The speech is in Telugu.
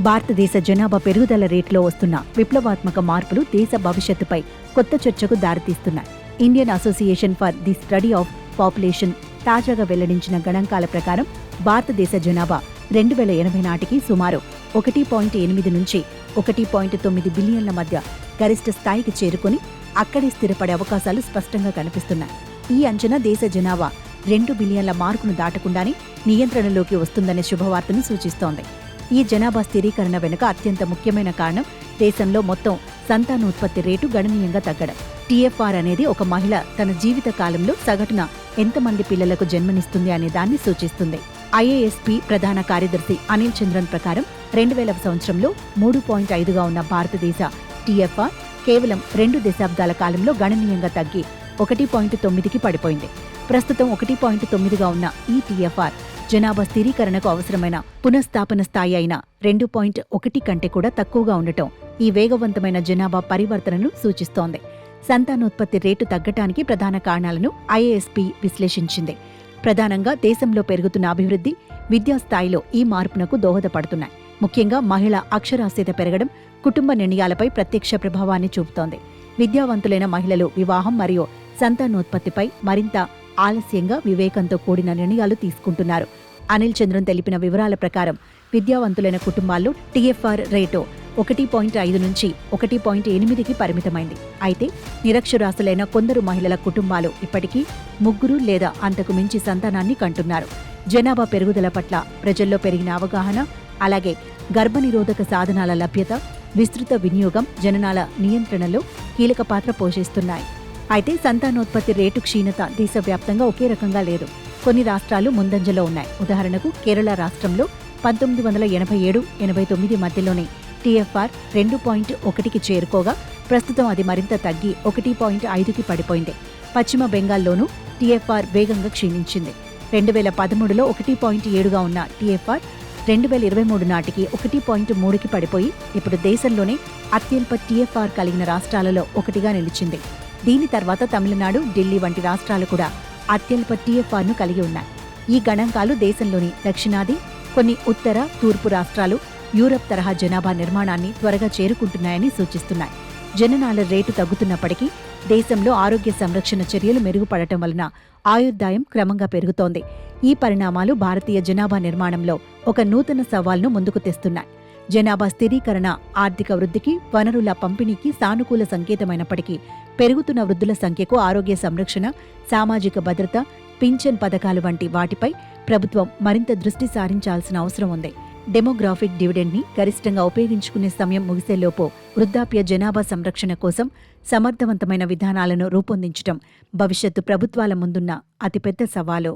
భారతదేశ జనాభా పెరుగుదల రేటులో వస్తున్న విప్లవాత్మక మార్పులు దేశ భవిష్యత్తుపై కొత్త చర్చకు దారితీస్తున్నాయి. Indian Association for the Study of Population తాజాగా వెల్లడించిన గణాంకాల ప్రకారం భారతదేశ జనాభా 2080 నాటికి సుమారు 1.8 నుంచి 1.9 బిలియన్ల మధ్య గరిష్ట స్థాయికి చేరుకుని అక్కడే స్థిరపడే అవకాశాలు స్పష్టంగా కనిపిస్తున్నాయి. ఈ అంచనా దేశ జనాభా 2 బిలియన్ల మార్కును దాటకుండానే నియంత్రణలోకి వస్తుందనే శుభవార్తను సూచిస్తోంది. ఈ జనాభా స్థిరీకరణ వెనుక అత్యంత ముఖ్యమైన కారణం దేశంలో మొత్తం సంతానోత్పత్తి రేటు గణనీయంగా తగ్గడం. టీఎఫ్ఆర్ అనేది ఒక మహిళ తన జీవిత కాలంలో సగటున ఎంతమంది పిల్లలకు జన్మనిస్తుంది అనే దాన్ని సూచిస్తుంది. ఐఏఎస్పీ ప్రధాన కార్యదర్శి అనిల్ చంద్రన్ ప్రకారం 2000 సంవత్సరంలో 3.5గా ఉన్న భారతదేశ టీఎఫ్ఆర్ కేవలం 2 దశాబ్దాల కాలంలో గణనీయంగా తగ్గి 1.9కి పడిపోయింది. ప్రస్తుతం 1.9గా ఉన్న ఈ టీఎఫ్ఆర్ జనాభా స్థిరీకరణకు అవసరమైన పునఃస్థాపన స్థాయి అయిన 2.1 కంటే కూడా తక్కువగా ఉండటం ఈ వేగవంతమైన జనాభా పరివర్తనను సూచిస్తోంది. సంతానోత్పత్తి రేటు తగ్గటానికి ప్రధాన కారణాలను ఐఏఎస్పీ విశ్లేషించింది. ప్రధానంగా దేశంలో పెరుగుతున్న అభివృద్ధి, విద్యాస్థాయిలో ఈ మార్పునకు దోహదపడుతున్నాయి. ముఖ్యంగా మహిళా అక్షరాస్యత పెరగడం కుటుంబ నిర్ణయాలపై ప్రత్యక్ష ప్రభావాన్ని చూపుతోంది. విద్యావంతులైన మహిళలు వివాహం మరియు సంతానోత్పత్తిపై మరింత ఆలస్యంగా వివేకంతో కూడిన నిర్ణయాలు తీసుకుంటున్నారు. అనిల్ చంద్రన్ తెలిపిన వివరాల ప్రకారం విద్యావంతులైన కుటుంబాల్లో టీఎఫ్ఆర్ రేటు 1.5 నుంచి 1.8కి పరిమితమైంది. అయితే నిరక్షరాస్యులైన కొందరు మహిళల కుటుంబాలు ఇప్పటికీ 3 లేదా అంతకు మించి సంతానాన్ని కంటున్నారు. జనాభా పెరుగుదల పట్ల ప్రజల్లో పెరిగిన అవగాహన, అలాగే గర్భనిరోధక సాధనాల లభ్యత, విస్తృత వినియోగం జననాల నియంత్రణలో కీలక పాత్ర పోషిస్తున్నాయి. అయితే సంతానోత్పత్తి రేటు క్షీణత దేశవ్యాప్తంగా ఒకే రకంగా లేదు. కొన్ని రాష్ట్రాలు ముందంజలో ఉన్నాయి. ఉదాహరణకు కేరళ రాష్ట్రంలో 1987-89 మధ్యలోనే టీఎఫ్ఆర్ 2.1కి చేరుకోగా ప్రస్తుతం అది మరింత తగ్గి 1.5కి పడిపోయింది. పశ్చిమ బెంగాల్లోనూ టీఎఫ్ఆర్ వేగంగా క్షీణించింది. 2013లో 1.7గా ఉన్న టీఎఫ్ఆర్ 2023 నాటికి 1.3కి పడిపోయి ఇప్పుడు దేశంలోనే అత్యల్ప టీఎఫ్ఆర్ కలిగిన రాష్ట్రాలలో ఒకటిగా నిలిచింది. దీని తర్వాత తమిళనాడు, ఢిల్లీ వంటి రాష్ట్రాలు కూడా అత్యల్ప టీఎఫ్ఆర్ను కలిగి ఉన్నాయి. ఈ గణాంకాలు దేశంలోని దక్షిణాది, కొన్ని ఉత్తర, తూర్పు రాష్ట్రాలు యూరప్ తరహా జనాభా నిర్మాణాన్ని త్వరగా చేరుకుంటున్నాయని సూచిస్తున్నాయి. జననాల రేటు తగ్గుతున్నప్పటికీ దేశంలో ఆరోగ్య సంరక్షణ చర్యలు మెరుగుపడటం వలన ఆయుర్దాయం క్రమంగా పెరుగుతోంది. ఈ పరిణామాలు భారతీయ జనాభా నిర్మాణంలో ఒక నూతన సవాల్ను ముందుకు తెస్తున్నాయి. జనాభా స్థిరీకరణ ఆర్థిక వృద్ధికి, వనరుల పంపిణీకి సానుకూల సంకేతమైనప్పటికీ పెరుగుతున్న వృద్ధుల సంఖ్యకు ఆరోగ్య సంరక్షణ, సామాజిక భద్రత, పింఛన్ పథకాలు వంటి వాటిపై ప్రభుత్వం మరింత దృష్టి సారించాల్సిన అవసరం ఉంది. డెమోగ్రాఫిక్ డివిడెండ్ని గరిష్టంగా ఉపయోగించుకునే సమయం ముగిసేలోపు వృద్ధాప్య జనాభా సంరక్షణ కోసం సమర్థవంతమైన విధానాలను రూపొందించడం భవిష్యత్తు ప్రభుత్వాల ముందున్న అతిపెద్ద సవాలు.